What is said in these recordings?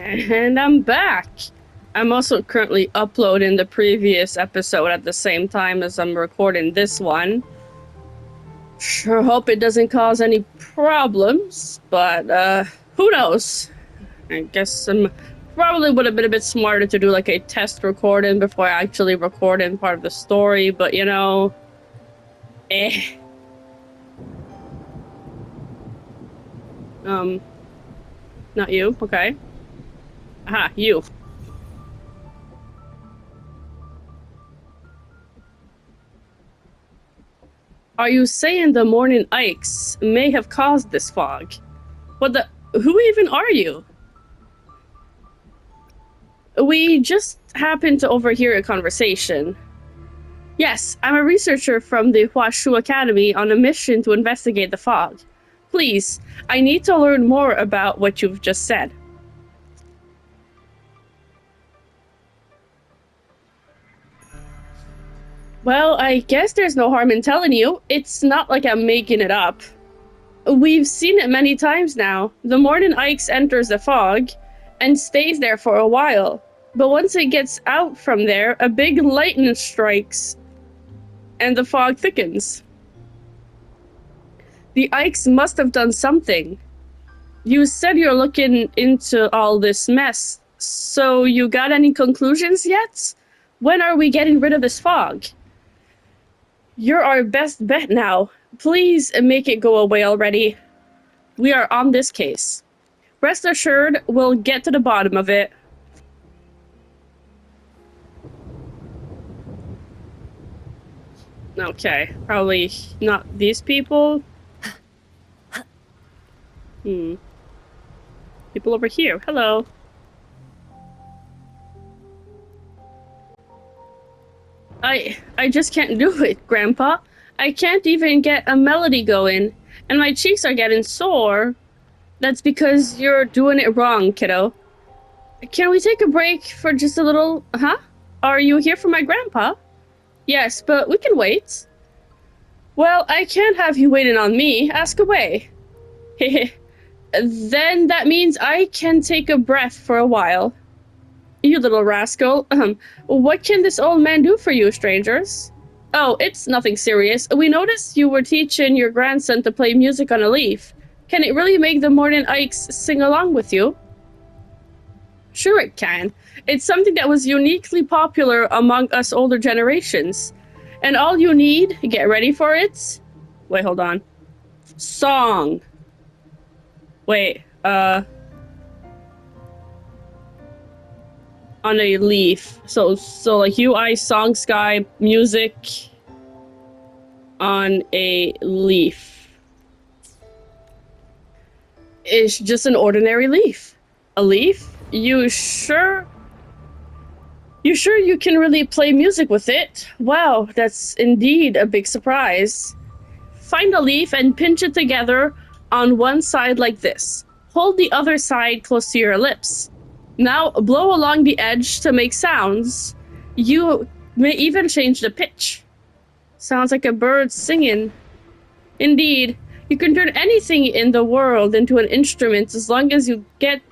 And I'm back. I'm also currently uploading the previous episode at the same time as I'm recording this one. Sure hope it doesn't cause any problems, but who knows? I guess probably would have been a bit smarter to do like a test recording before I actually recording part of the story, but eh. Um, Not you, okay. Aha, you. Are you saying the morning ikes may have caused this fog? What the? Who even are you? We just happened to overhear a conversation. Yes, I'm a researcher from the Huashu Academy on a mission to investigate the fog. Please, I need to learn more about what you've just said. Well, I guess there's no harm in telling you. It's not like I'm making it up. We've seen it many times now. The morning Ikes enters the fog and stays there for a while. But once it gets out from there, a big lightning strikes and the fog thickens. The Ikes must have done something. You said you're looking into all this mess, so you got any conclusions yet? When are we getting rid of this fog? You're our best bet now. Please make it go away already. We are on this case. Rest assured, we'll get to the bottom of it. Okay, probably not these people. People over here. Hello. I just can't do it, Grandpa. I can't even get a melody going, and my cheeks are getting sore. That's because you're doing it wrong, kiddo. Can we take a break for just a little, huh? Are you here for my grandpa? Yes, but we can wait. Well, I can't have you waiting on me. Ask away. Hehe. Then that means I can take a breath for a while. You little rascal. What can this old man do for you, strangers? Oh, it's nothing serious. We noticed you were teaching your grandson to play music on a leaf. Can it really make the morning Ikes sing along with you? Sure it can. It's something that was uniquely popular among us older generations. And all you need, get ready for it. Wait, hold on. Song. Wait, on a leaf. So like UI song sky music on a leaf. It's just an ordinary leaf. A leaf? You sure you can really play music with it? Wow, that's indeed a big surprise. Find a leaf and pinch it together on one side like this. Hold the other side close to your lips. Now blow along the edge to make sounds. You may even change the pitch. Sounds like a bird singing. Indeed, you can turn anything in the world into an instrument as long as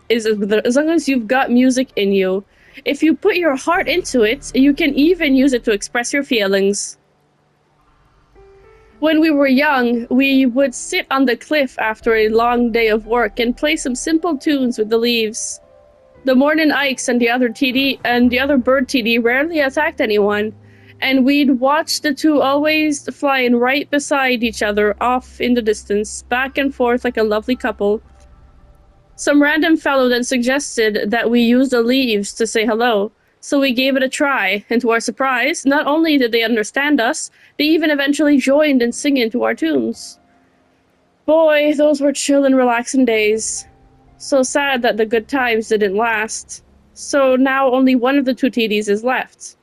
as long as you've got music in you. If you put your heart into it, you can even use it to express your feelings. When we were young, we would sit on the cliff after a long day of work and play some simple tunes with the leaves. The morning Ikes and the other bird TD rarely attacked anyone, and we'd watch the two always flying right beside each other off in the distance, back and forth like a lovely couple. Some random fellow then suggested that we use the leaves to say hello, so we gave it a try, and to our surprise, not only did they understand us, they even eventually joined in singing to our tunes. Boy, those were chill and relaxing days. So sad that the good times didn't last. So now only one of the two TDs is left.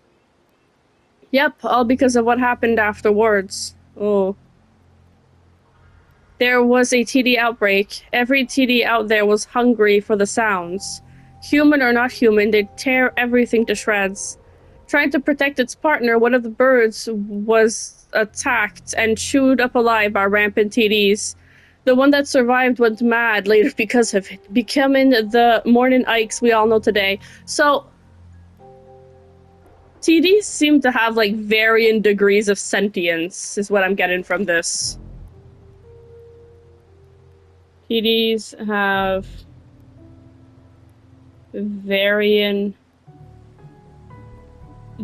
Yep, all because of what happened afterwards. Oh. There was a TD outbreak. Every TD out there was hungry for the sounds. Human or not human, they'd tear everything to shreds. Trying to protect its partner, one of the birds was attacked and chewed up alive by rampant TDs. The one that survived went mad later because of it, becoming the Morning Ikes we all know today. So, TDs seem to have, like, varying degrees of sentience, is what I'm getting from this. TDs have varying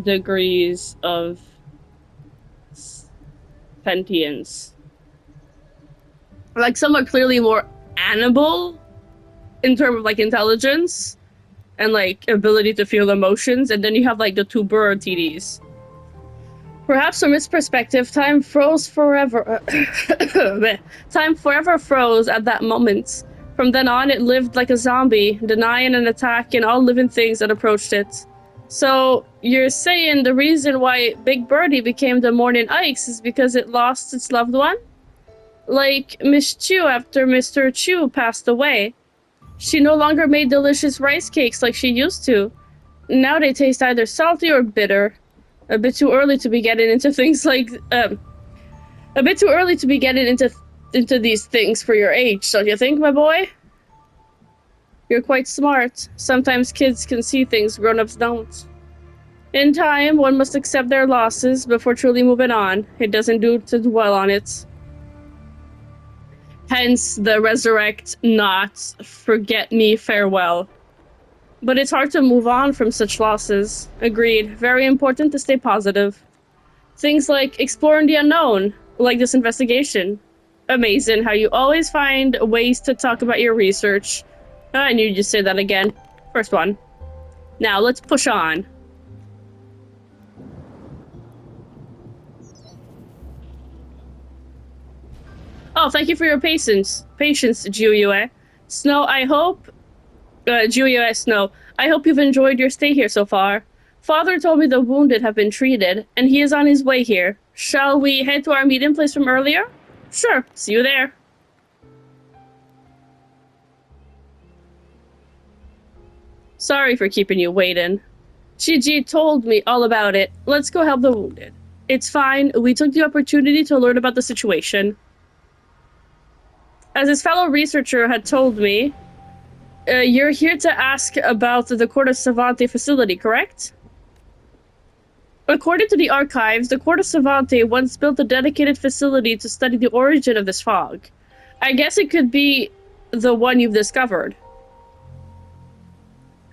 degrees of sentience. Like, some are clearly more animal in terms of, like, intelligence and, like, ability to feel emotions, and then you have, like, the two bird TDs. Perhaps from its perspective, time froze forever. Time forever froze at that moment. From then on, it lived like a zombie, denying and attacking all living things that approached it. So, you're saying the reason why Big Birdie became the Morning Ikes is because it lost its loved one? Like Miss Chew after Mr. Chew passed away. She no longer made delicious rice cakes like she used to. Now they taste either salty or bitter. A bit too early to be getting into things like a bit too early to be getting into these things for your age, don't you think, my boy? You're quite smart. Sometimes kids can see things grown-ups don't. In time, one must accept their losses before truly moving on. It doesn't do to dwell on it. Hence the resurrect, not forget me, farewell. But it's hard to move on from such losses. Agreed. Very important to stay positive. Things like exploring the unknown, like this investigation. Amazing how you always find ways to talk about your research. I knew you'd just say that again. First one. Now, let's push on. Oh, thank you for your patience. Patience, Jiuyue. Snow, I hope... Jiuyue Snow, I hope you've enjoyed your stay here so far. Father told me the wounded have been treated, and he is on his way here. Shall we head to our meeting place from earlier? Sure, see you there. Sorry for keeping you waiting. Chiji told me all about it. Let's go help the wounded. It's fine, we took the opportunity to learn about the situation. As his fellow researcher had told me, you're here to ask about the Corte Savante facility, correct? According to the archives, the Corte Savante once built a dedicated facility to study the origin of this fog. I guess it could be the one you've discovered.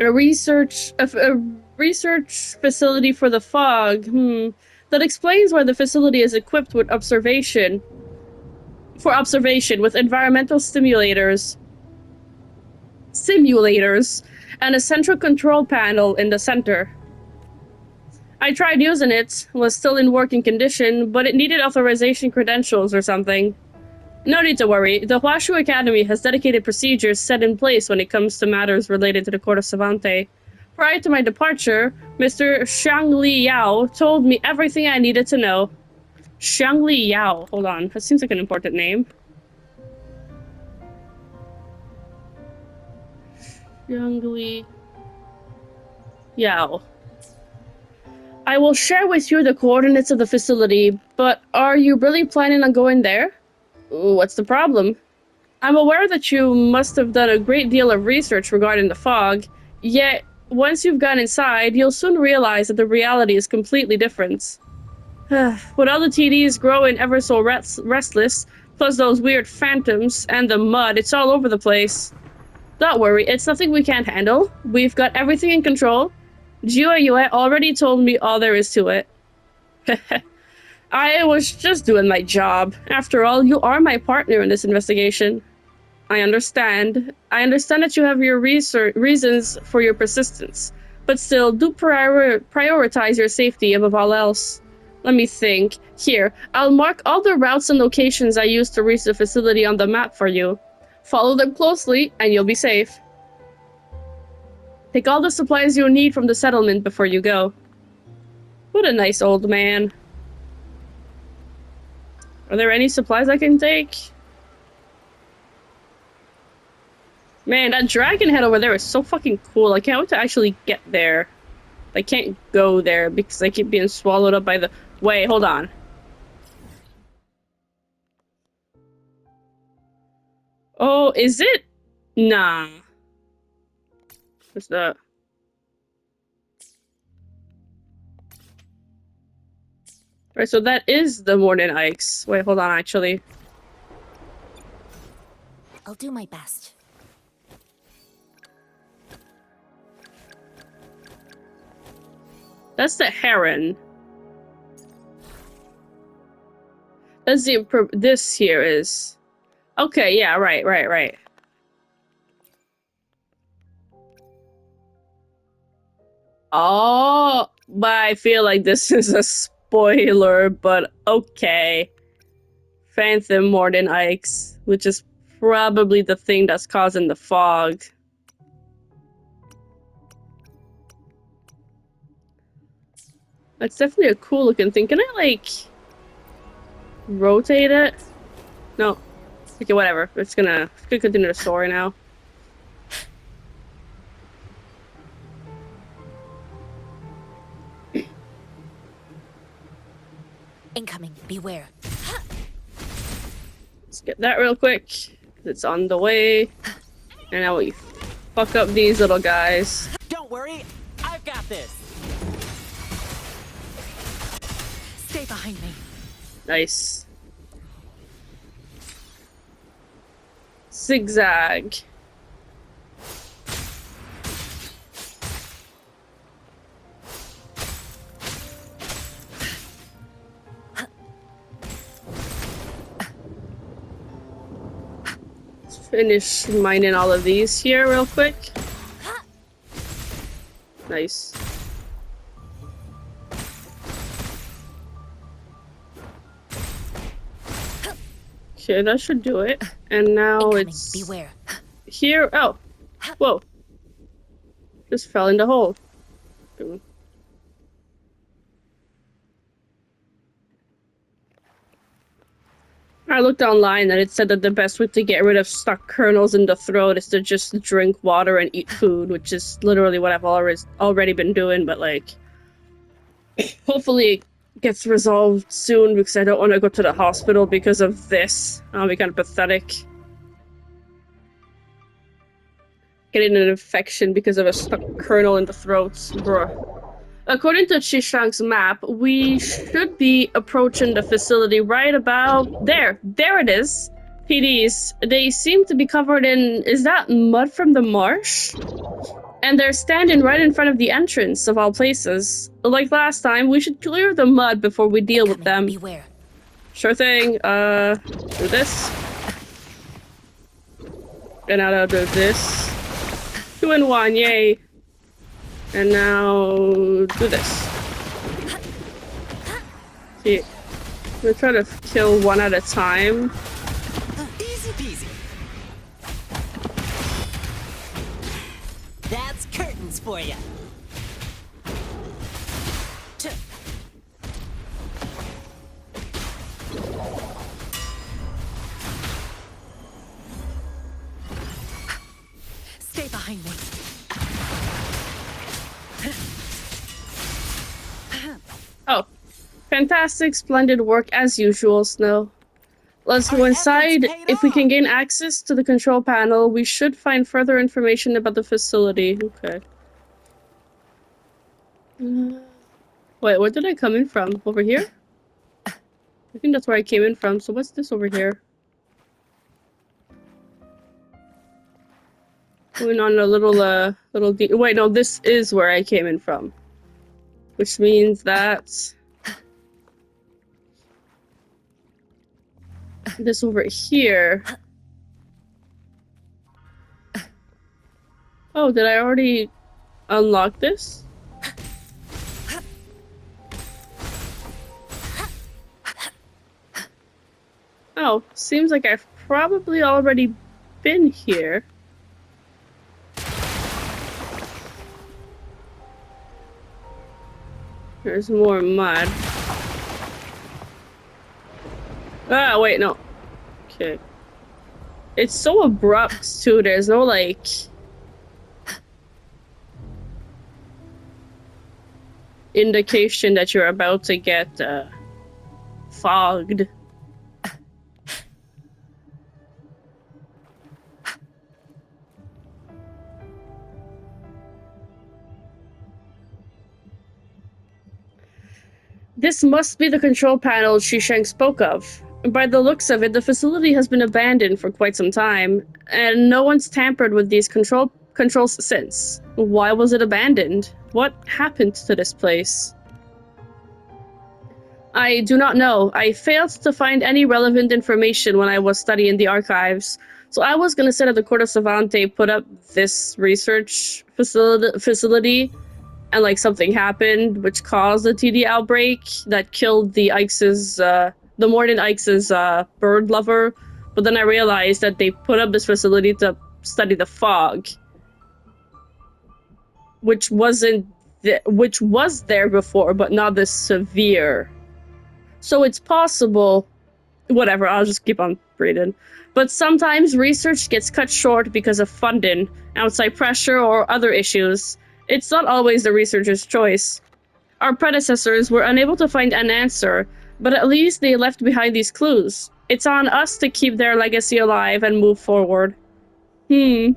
A research facility for the fog. That explains why the facility is equipped with observation with environmental simulators, and a central control panel in the center. I tried using it, was still in working condition, but it needed authorization credentials or something. No need to worry, the Huashu Academy has dedicated procedures set in place when it comes to matters related to the Court of Savante. Prior to my departure, Mr. Shangli Yao told me everything I needed to know. Shangli Yao, hold on, that seems like an important name. Shangli Yao. I will share with you the coordinates of the facility, but are you really planning on going there? What's the problem? I'm aware that you must have done a great deal of research regarding the fog, yet once you've gone inside, you'll soon realize that the reality is completely different. With all the TDs growing ever so restless, plus those weird phantoms and the mud, it's all over the place. Don't worry, it's nothing we can't handle. We've got everything in control. Jiuyue already told me all there is to it. I was just doing my job. After all, you are my partner in this investigation. I understand. I understand that you have your reasons for your persistence. But still, do prioritize your safety above all else. Let me think. Here, I'll mark all the routes and locations I used to reach the facility on the map for you. Follow them closely, and you'll be safe. Take all the supplies you'll need from the settlement before you go. What a nice old man. Are there any supplies I can take? Man, that dragon head over there is so fucking cool. I can't wait to actually get there. I can't go there because I keep being swallowed up by the... Wait, hold on. Oh, is it? Nah. What's that? Right, so that is the Morning Ikes. Wait, hold on, actually. I'll do my best. That's the Heron. That's the this here is. Okay, yeah, right. Oh, but I feel like this is a spoiler, but okay. Phantom Morning Ikes, which is probably the thing that's causing the fog. That's definitely a cool looking thing. Can I, like, rotate it? No. Okay, whatever. It's gonna continue the story now. Incoming, beware. Let's get that real quick. It's on the way. And now we fuck up these little guys. Don't worry, I've got this. Stay behind me. Nice. Zigzag. Let's finish mining all of these here real quick. Nice. Okay, that should do it. And now Incoming, it's beware. here. Oh, whoa! Just fell in the hole. I looked online and it said that the best way to get rid of stuck kernels in the throat is to just drink water and eat food, which is literally what I've already been doing. But like, hopefully it gets resolved soon because I don't want to go to the hospital because of this. I'll be kind of pathetic. Getting an infection because of a stuck kernel in the throat, bruh. According to Chishang's map, we should be approaching the facility right about there. There it is. PDs. They seem to be covered in... Is that mud from the marsh? And they're standing right in front of the entrance of all places. Like last time, we should clear the mud before we deal with them. Beware. Sure thing. Do this. And now I'll do this. 2 in 1, yay. And now do this. See, we're trying to kill one at a time. Easy peasy. That's curtains for you. Stay behind me. Oh, fantastic, splendid work as usual, Snow. Let's go inside. If we can gain access to the control panel, we should find further information about the facility. Okay. Wait, where did I come in from? Over here? I think that's where I came in from. So what's this over here? Going on a little, wait, no, this is where I came in from. Which means that... this over here... Oh, did I already unlock this? Oh, seems like I've probably already been here. There's more mud. Ah, wait, no. Okay. It's so abrupt, too. There's no, like... indication that you're about to get, fogged. This must be the control panel Shisheng spoke of. By the looks of it, the facility has been abandoned for quite some time, and no one's tampered with these controls since. Why was it abandoned? What happened to this place? I do not know. I failed to find any relevant information when I was studying the archives. So I was gonna say that the Court of Savante put up this research facility and like something happened which caused the TD outbreak that killed the Morden Ikes' bird lover. But then I realized that they put up this facility to study the fog, which which was there before, but not this severe. So it's possible. Whatever, I'll just keep on reading. But sometimes research gets cut short because of funding, outside pressure, or other issues. It's not always the researcher's choice. Our predecessors were unable to find an answer, but at least they left behind these clues. It's on us to keep their legacy alive and move forward. It's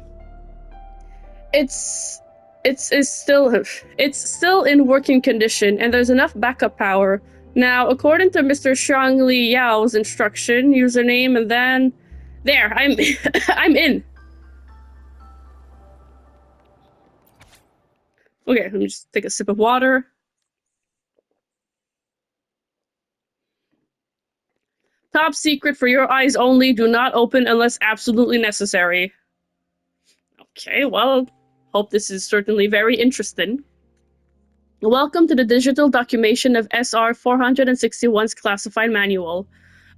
still in working condition, and there's enough backup power. Now, according to Mr. Shangli Yao's instruction, username, and then there, I'm I'm in. Okay, let me just take a sip of water. Top secret for your eyes only. Do not open unless absolutely necessary. Okay, well, hope this is certainly very interesting. Welcome to the digital documentation of SR 461's classified manual.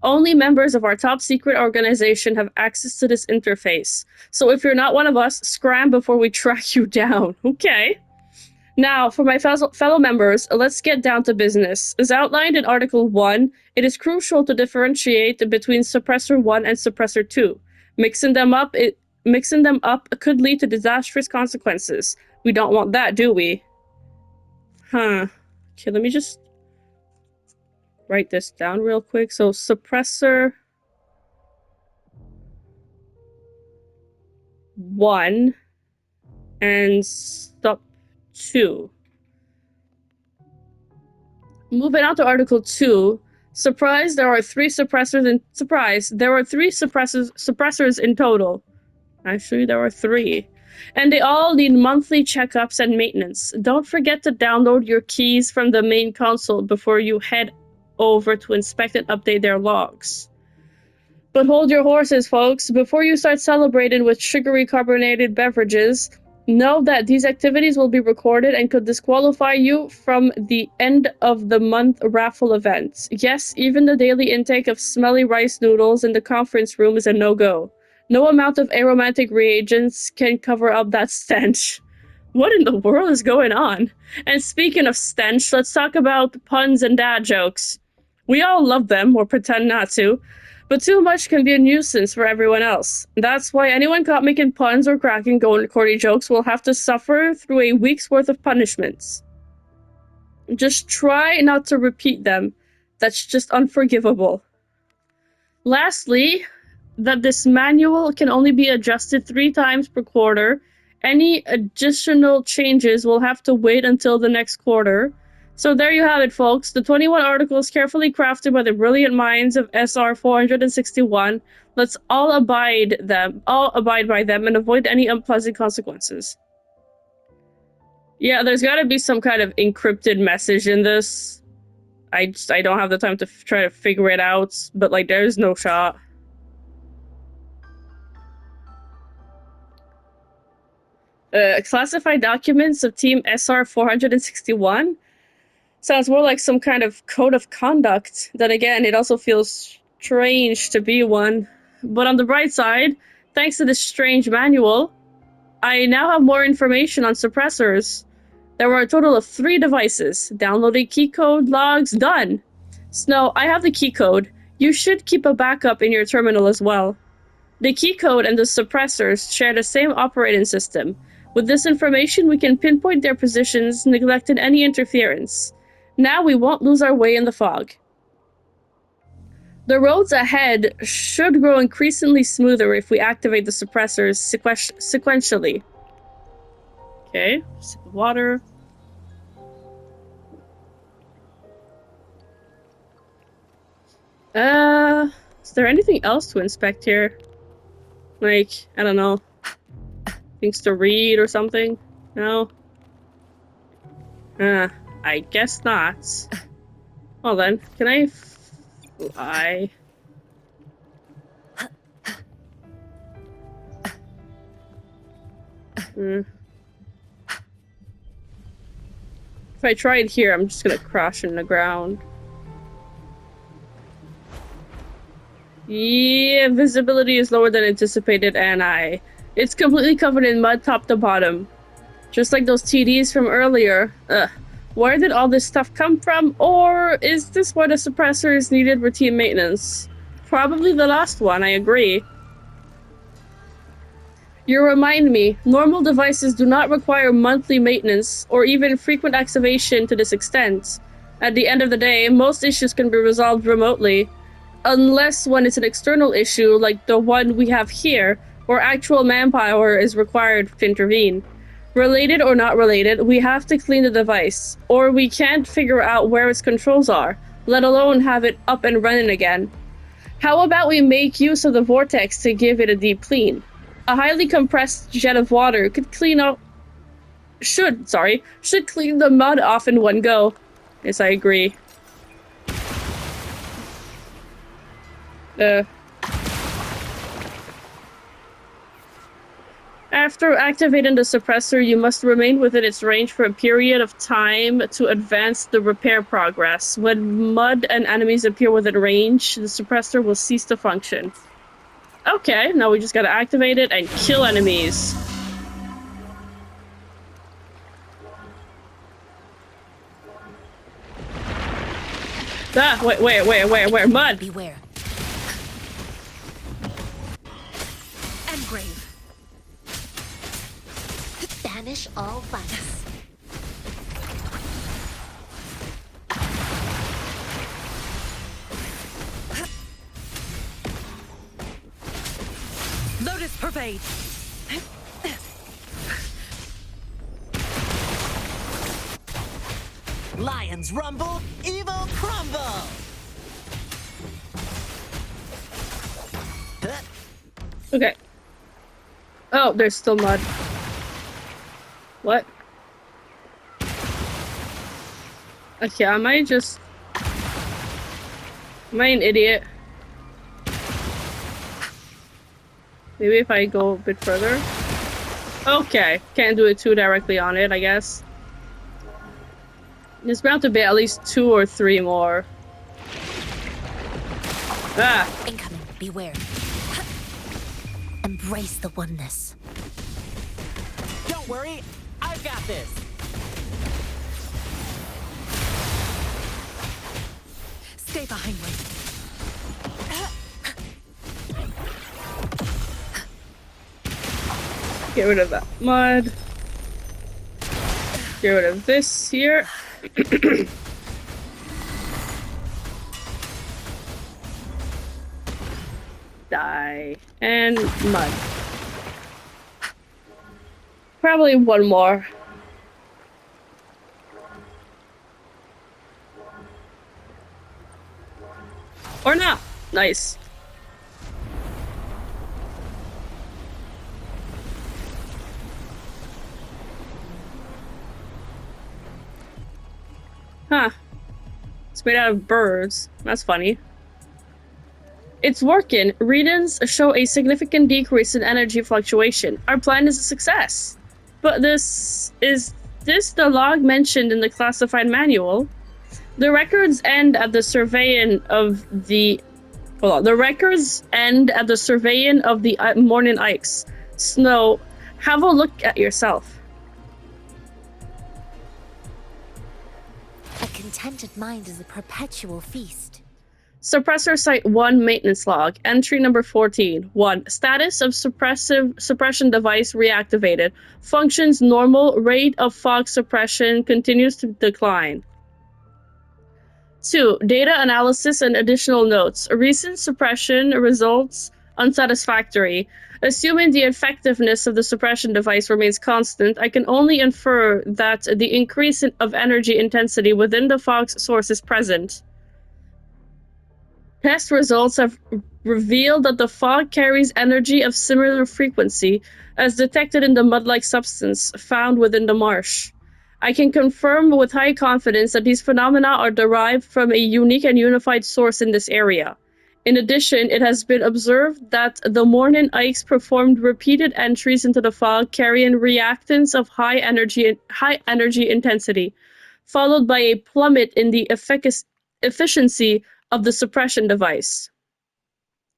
Only members of our top secret organization have access to this interface. So if you're not one of us, scram before we track you down. Okay. Now, for my fellow members, let's get down to business. As outlined in Article 1, it is crucial to differentiate between Suppressor 1 and Suppressor 2. Mixing them up could lead to disastrous consequences. We don't want that, do we? Huh. Okay, let me just write this down real quick. So, Suppressor 1 and Sup 2. Moving on to Article 2. Surprise, there are three suppressors in total. Actually, there are 3. And they all need monthly checkups and maintenance. Don't forget to download your keys from the main console before you head over to inspect and update their logs. But hold your horses, folks. Before you start celebrating with sugary carbonated beverages, know that these activities will be recorded and could disqualify you from the end of the month raffle events. Yes, even the daily intake of smelly rice noodles in the conference room is a no-go. No amount of aromatic reagents can cover up that stench. What in the world is going on? And speaking of stench, let's talk about puns and dad jokes. We all love them, or pretend not to, but too much can be a nuisance for everyone else. That's why anyone caught making puns or cracking corny jokes will have to suffer through a week's worth of punishments. Just try not to repeat them. That's just unforgivable. Lastly, that this manual can only be adjusted 3 times per quarter. Any additional changes will have to wait until the next quarter. So there you have it, folks. The 21 articles carefully crafted by the brilliant minds of SR 461. Let's all abide by them and avoid any unpleasant consequences. Yeah, there's gotta be some kind of encrypted message in this. I don't have the time to try to figure it out, but like there's no shot. Classified documents of Team SR 461? Sounds more like some kind of code of conduct. Then again, it also feels strange to be one. But on the bright side, thanks to this strange manual, I now have more information on suppressors. There were a total of 3 devices. Downloading key code logs, done. Snow, I have the key code. You should keep a backup in your terminal as well. The key code and the suppressors share the same operating system. With this information, we can pinpoint their positions, neglecting any interference. Now we won't lose our way in the fog. The roads ahead should grow increasingly smoother if we activate the suppressors sequentially. Okay, sip of water. Is there anything else to inspect here? Like, I don't know, things to read or something? No? I guess not. Well then, can I fly? Hmm. If I try it here, I'm just gonna crash in the ground. Yeah, visibility is lower than anticipated, and it's completely covered in mud top to bottom. Just like those TDs from earlier. Ugh. Where did all this stuff come from? Or is this why the suppressors needed routine maintenance? Probably the last one, I agree. You remind me, normal devices do not require monthly maintenance or even frequent activation to this extent. At the end of the day, most issues can be resolved remotely, unless when it's an external issue like the one we have here, where actual manpower is required to intervene. Related or not related, we have to clean the device, or we can't figure out where its controls are, let alone have it up and running again. How about we make use of the vortex to give it a deep clean? A highly compressed jet of water could should clean the mud off in one go. Yes, I agree. After activating the suppressor, you must remain within its range for a period of time to advance the repair progress. When mud and enemies appear within range, the suppressor will cease to function. Okay, now we just gotta activate it and kill enemies. Ah, wait, mud! Beware. Engrave. Banish all vice. Lotus pervade. Lions rumble, evil crumble. Okay. Oh, there's still mud. What? Okay, am I an idiot? Maybe if I go a bit further? Okay, can't do it too directly on it, I guess. There's bound to be at least 2 or 3 more. Ah! Incoming. Beware. Embrace the oneness. Don't worry, I've got this. Stay behind me. Get rid of that mud. Get rid of this here. Die. And mud. Probably one more. Or not. Nice. Huh. It's made out of birds. That's funny. It's working. Readings show a significant decrease in energy fluctuation. Our plan is a success. But is this the log mentioned in the classified manual? The records end at the surveying of the... Hold on. The records end at the surveying of the morning ice. Snow, have a look at yourself. A contented mind is a perpetual feast. Suppressor Site 1 maintenance log. Entry number 14. 1. Status of suppression device reactivated. Functions normal. Rate of fog suppression continues to decline. 2. Data analysis and additional notes. Recent suppression results unsatisfactory. Assuming the effectiveness of the suppression device remains constant, I can only infer that the increase of energy intensity within the fog's source is present. Test results have revealed that the fog carries energy of similar frequency as detected in the mud-like substance found within the marsh. I can confirm with high confidence that these phenomena are derived from a unique and unified source in this area. In addition, it has been observed that the Morning Ikes performed repeated entries into the fog carrying reactants of high energy intensity, followed by a plummet in the efficiency of the suppression device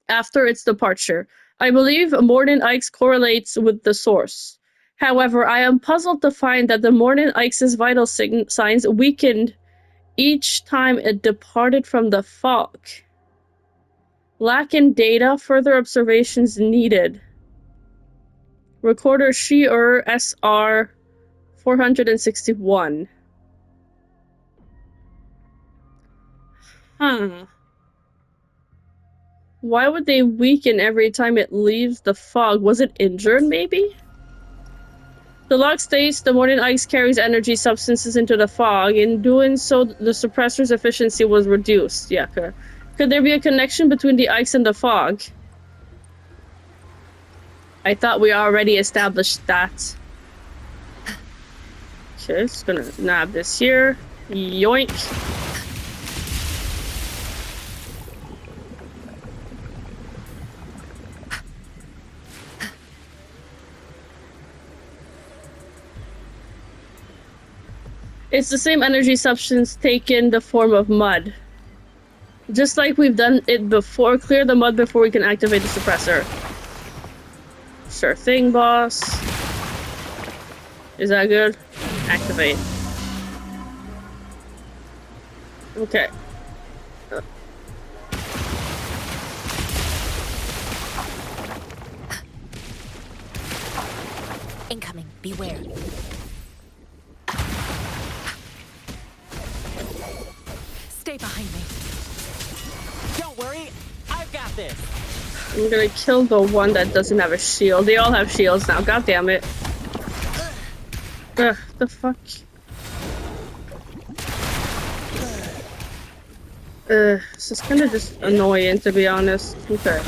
after its departure. I believe Morning Ikes correlates with the source. However, I am puzzled to find that the Morning Ikes' vital signs weakened each time it departed from the fog. Lacking data, further observations needed. Recorder Shi'er SR 461. Huh. Why would they weaken every time it leaves the fog? Was it injured, maybe? The log states the Morning Ice carries energy substances into the fog. In doing so, the suppressor's efficiency was reduced. Yeah, could there be a connection between the ice and the fog? I thought we already established that. Okay, just gonna nab this here. Yoink. It's the same energy substance taken the form of mud. Just like we've done it before, clear the mud before we can activate the suppressor. Sure thing, boss. Is that good? Activate. Okay. Incoming. Beware. Stay behind me. Don't worry, I've got this. I'm gonna kill the one that doesn't have a shield. They all have shields now. God damn it. Ugh, the fuck? This is kind of just annoying, to be honest. Okay.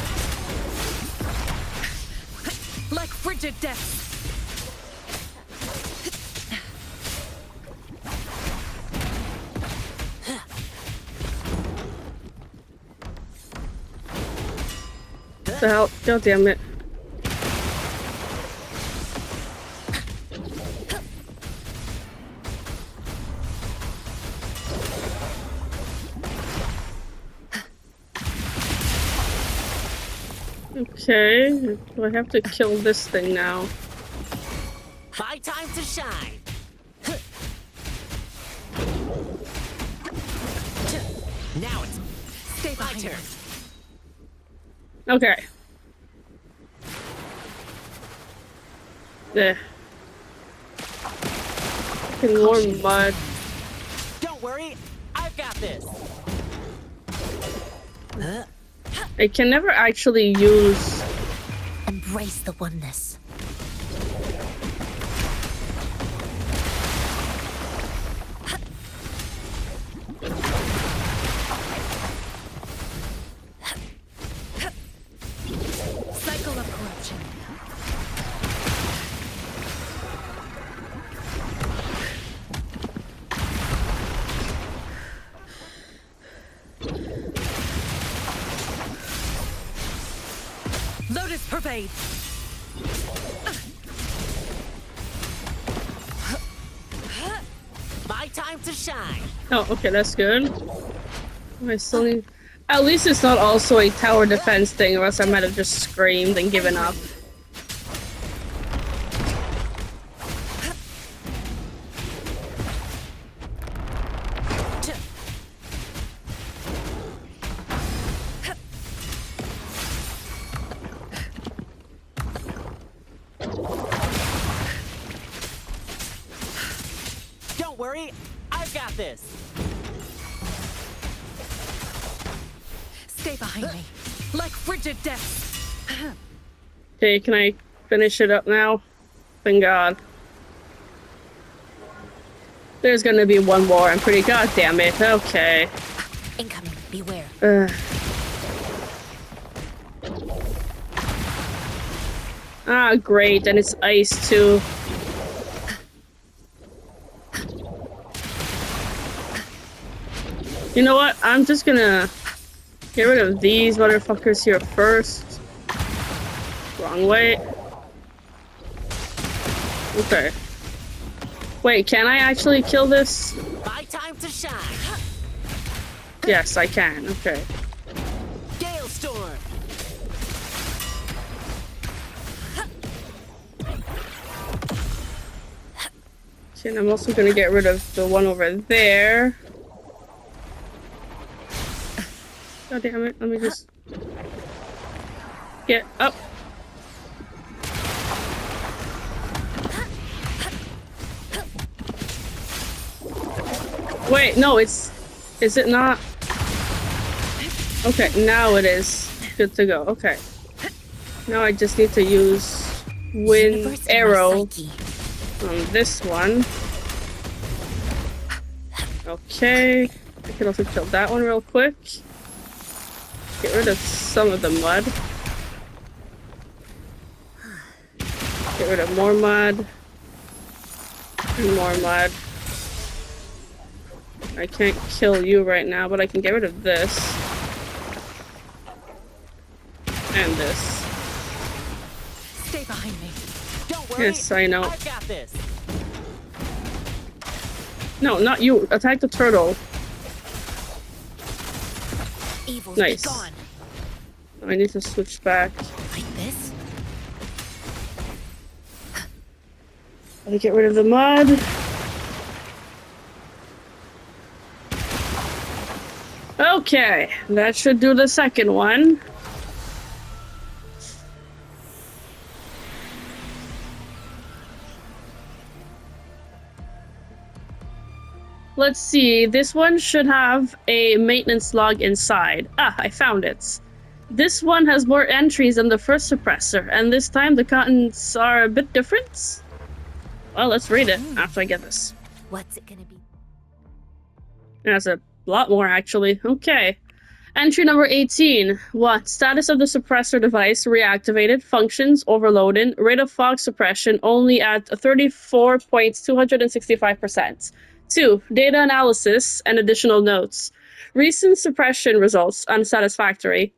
Like frigid death. What the hell? God damn it. Okay, do I have to kill this thing now? My time to shine. Now it's Stay my behind turn. me. Okay. There. More mud. Don't worry, I've got this. I can never actually use... Embrace the oneness. Cycle of corruption. Lotus pervade. My time to shine. Oh, okay, that's good. I still need... At least it's not also a tower defense thing, or else I might have just screamed and given up. Don't worry, I've got this. Stay behind me. Like frigid death. Okay, can I finish it up now? Thank God. There's gonna be one more, I'm pretty... God damn it, okay. Incoming. Beware. Ah, great, and it's ice too. You know what? I'm just gonna get rid of these motherfuckers here first. Wrong way. Okay. Wait, can I actually kill this? My time to shine. Yes, I can. Okay. Gale storm. Okay, and I'm also gonna get rid of the one over there. God damn it, let me just get up. Wait, no, is it not? Okay, now it is. Good to go. Okay. Now I just need to use wind Universe in my arrow psyche. on this one. Okay. I can also kill that one real quick. Get rid of some of the mud. Get rid of more mud. And more mud. I can't kill you right now, but I can get rid of this. And this. Stay behind me. Don't worry. Yes, I know. I've got this. No, not you. Attack the turtle. Evil's Nice. be gone. I need to switch back. Like this? Let me get rid of the mud. Okay, that should do the second one. Let's see, this one should have a maintenance log inside. Ah, I found it. This one has more entries than the first suppressor, and this time the contents are a bit different. Well, let's read it after I get this. What's it gonna be? It has a lot more, actually. Okay. Entry number 18. What? Status of the suppressor device reactivated. Functions overloaded. Rate of fog suppression only at 34.265%. 2. Data analysis and additional notes. Recent suppression results unsatisfactory.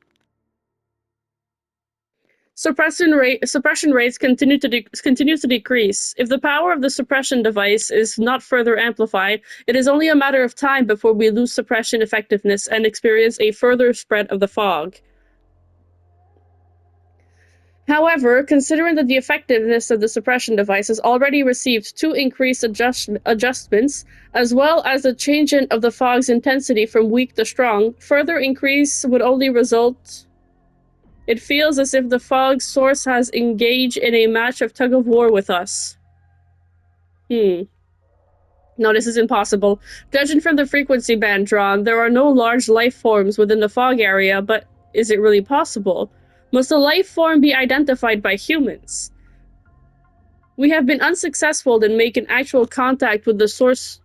Suppression rates continues to decrease. If the power of the suppression device is not further amplified, it is only a matter of time before we lose suppression effectiveness and experience a further spread of the fog. However, considering that the effectiveness of the suppression device has already received 2 increased adjustments, as well as a change of the fog's intensity from weak to strong, further increase would only result. It feels as if the fog source has engaged in a match of tug-of-war with us. No, this is impossible. Judging from the frequency band drawn, there are no large life forms within the fog area, but is it really possible? Must a life form be identified by humans? We have been unsuccessful in making actual contact with the source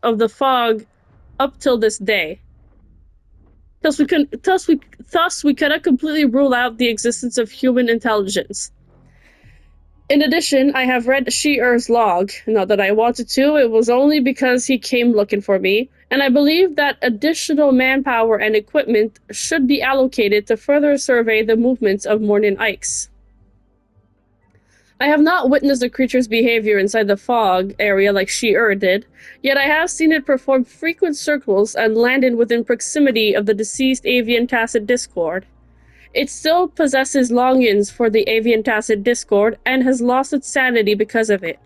of the fog up till this day. Thus we cannot completely rule out the existence of human intelligence. In addition, I have read Shi-Er's log. Not that I wanted to, it was only because he came looking for me, and I believe that additional manpower and equipment should be allocated to further survey the movements of Morning Ikes. I have not witnessed the creature's behavior inside the fog area like Shi-Er did, yet I have seen it perform frequent circles and landed within proximity of the deceased avian tacit discord. It still possesses longings for the avian tacit discord and has lost its sanity because of it.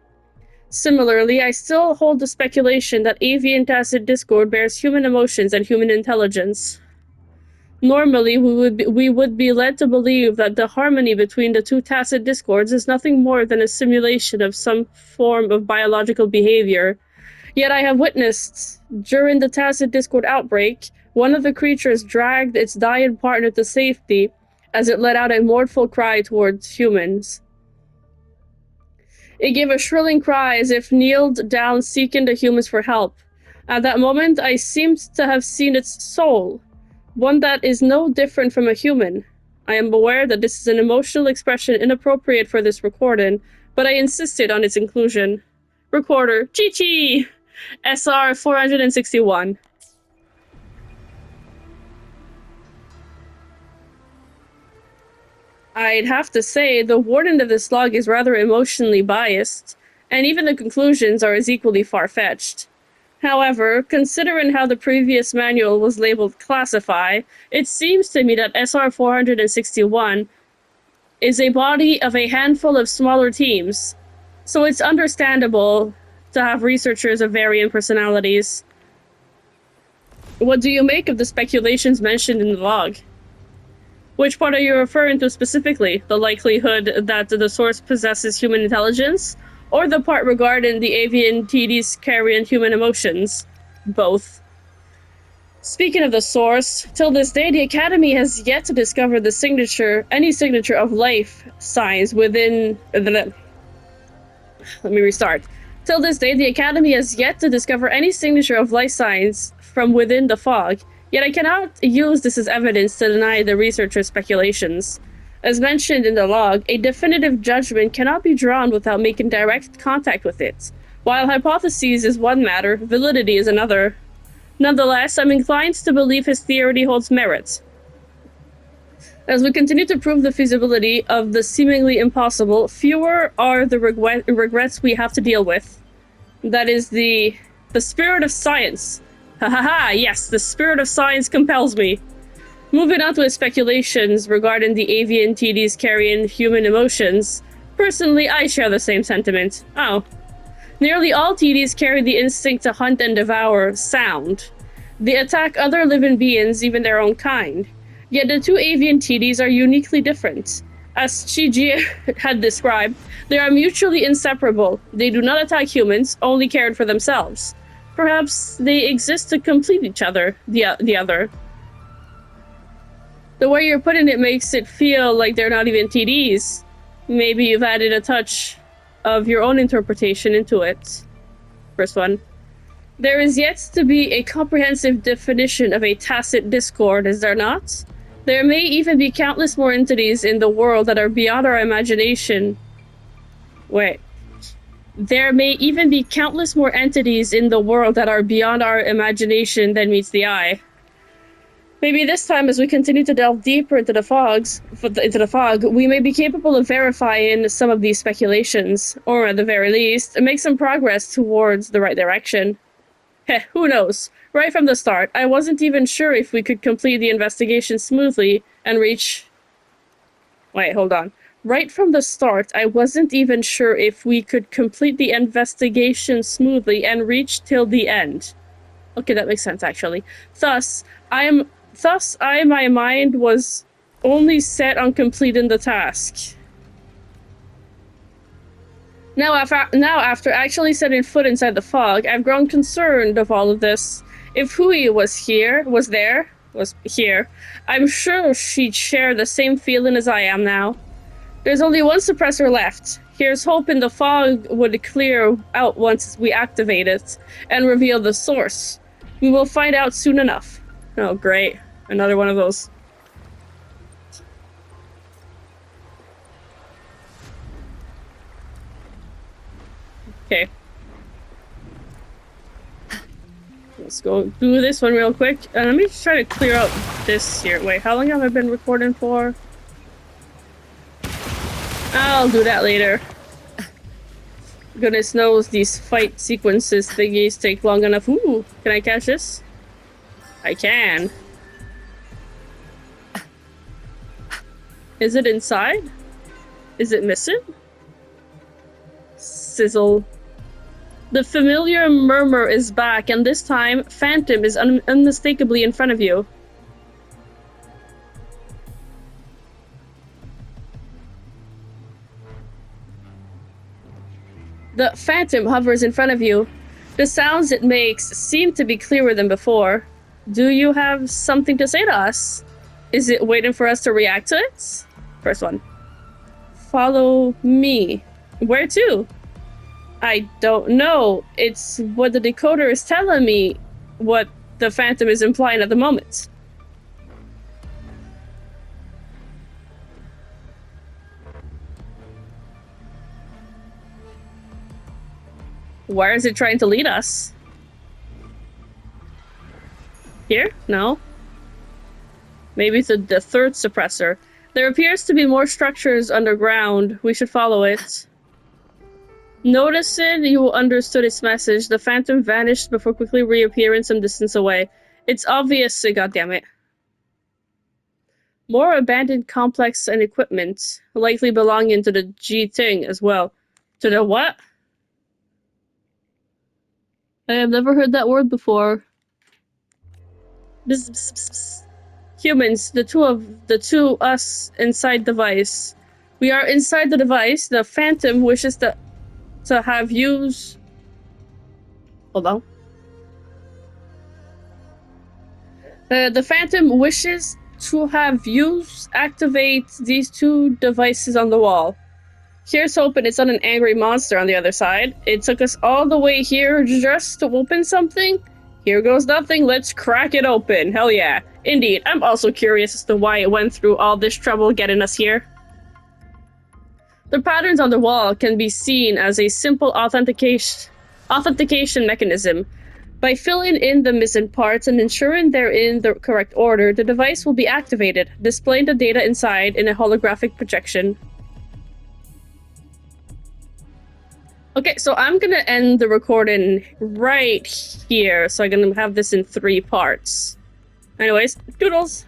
Similarly, I still hold the speculation that avian tacit discord bears human emotions and human intelligence. Normally, we would be led to believe that the harmony between the two tacit discords is nothing more than a simulation of some form of biological behavior. Yet I have witnessed, during the tacit discord outbreak, one of the creatures dragged its dying partner to safety as it let out a mournful cry towards humans. It gave a shrilling cry as if kneeled down seeking the humans for help. At that moment, I seemed to have seen its soul, one that is no different from a human. I am aware that this is an emotional expression inappropriate for this recording, but I insisted on its inclusion. Recorder, Chi-Chi! SR 461. I'd have to say, the warden of this log is rather emotionally biased, and even the conclusions are as equally far-fetched. However, considering how the previous manual was labeled Classify, it seems to me that SR 461 is a body of a handful of smaller teams, so it's understandable to have researchers of varying personalities. What do you make of the speculations mentioned in the log? Which part are you referring to specifically? The likelihood that the source possesses human intelligence? Or the part regarding the avian TDs carrying human emotions? Both. Speaking of the source, till this day the Academy has yet to discover any signature of life signs within the... Let me restart. Till this day, the Academy has yet to discover any signature of life signs from within the fog, yet I cannot use this as evidence to deny the researchers' speculations. As mentioned in the log, a definitive judgment cannot be drawn without making direct contact with it. While hypotheses is one matter, validity is another. Nonetheless, I'm inclined to believe his theory holds merit. As we continue to prove the feasibility of the seemingly impossible, fewer are the regrets we have to deal with. That is the spirit of science. Ha ha ha, yes, the spirit of science compels me. Moving on to his speculations regarding the avian TDs carrying human emotions, personally, I share the same sentiment. Oh. Nearly all TDs carry the instinct to hunt and devour sound. They attack other living beings, even their own kind. Yet the two avian TDs are uniquely different. As Stygian had described, they are mutually inseparable. They do not attack humans, only cared for themselves. Perhaps they exist to complete each other, the other. The way you're putting it makes it feel like they're not even TDs. Maybe you've added a touch of your own interpretation into it. First one. There is yet to be a comprehensive definition of a tacit discord, is there not? There may even be countless more entities in the world that are beyond our imagination. Wait. There may even be countless more entities in the world that are beyond our imagination than meets the eye. Maybe this time, as we continue to delve deeper into the fog, we may be capable of verifying some of these speculations, or at the very least, make some progress towards the right direction. Heh, who knows? Right from the start, I wasn't even sure if we could complete the investigation smoothly and reach... Wait, hold on. Right from the start, I wasn't even sure if we could complete the investigation smoothly and reach till the end. Okay, that makes sense, actually. Thus, my mind was only set on completing the task. Now, after actually setting foot inside the fog, I've grown concerned of all of this. If Hui was here, I'm sure she'd share the same feeling as I am now. There's only one suppressor left. Here's hoping the fog would clear out once we activate it and reveal the source. We will find out soon enough. Oh, great. Another one of those. Okay. Let's go do this one real quick. And let me just try to clear out this here. Wait, how long have I been recording for? I'll do that later. Goodness knows these fight sequences thingies take long enough. Ooh, can I catch this? I can. Is it inside? Is it missing? Sizzle. The familiar murmur is back, and this time, Phantom is unmistakably in front of you. The Phantom hovers in front of you. The sounds it makes seem to be clearer than before. Do you have something to say to us? Is it waiting for us to react to it? First one. Follow me. Where to? I don't know. It's what the decoder is telling me, what the Phantom is implying at the moment. Where is it trying to lead us? Here? No. Maybe it's the third suppressor. There appears to be more structures underground. We should follow it. Noticing you understood its message, the phantom vanished before quickly reappearing some distance away. It's obvious, goddammit. More abandoned complex and equipment, likely belonging to the G-Ting as well. To the what? I have never heard that word before. Bzz, bzz, bzz, bzz. Humans, the two us inside device. We are inside the device. The phantom wishes to have use. Hold on. The phantom wishes to have use activate these two devices on the wall. Here's hoping it's not an angry monster on the other side. It took us all the way here just to open something. Here goes nothing, let's crack it open. Hell yeah. Indeed, I'm also curious as to why it went through all this trouble getting us here. The patterns on the wall can be seen as a simple authentication mechanism. By filling in the missing parts and ensuring they're in the correct order, the device will be activated, displaying the data inside in a holographic projection. Okay, so I'm gonna end the recording right here, so I'm gonna have this in 3 parts. Anyways, doodles!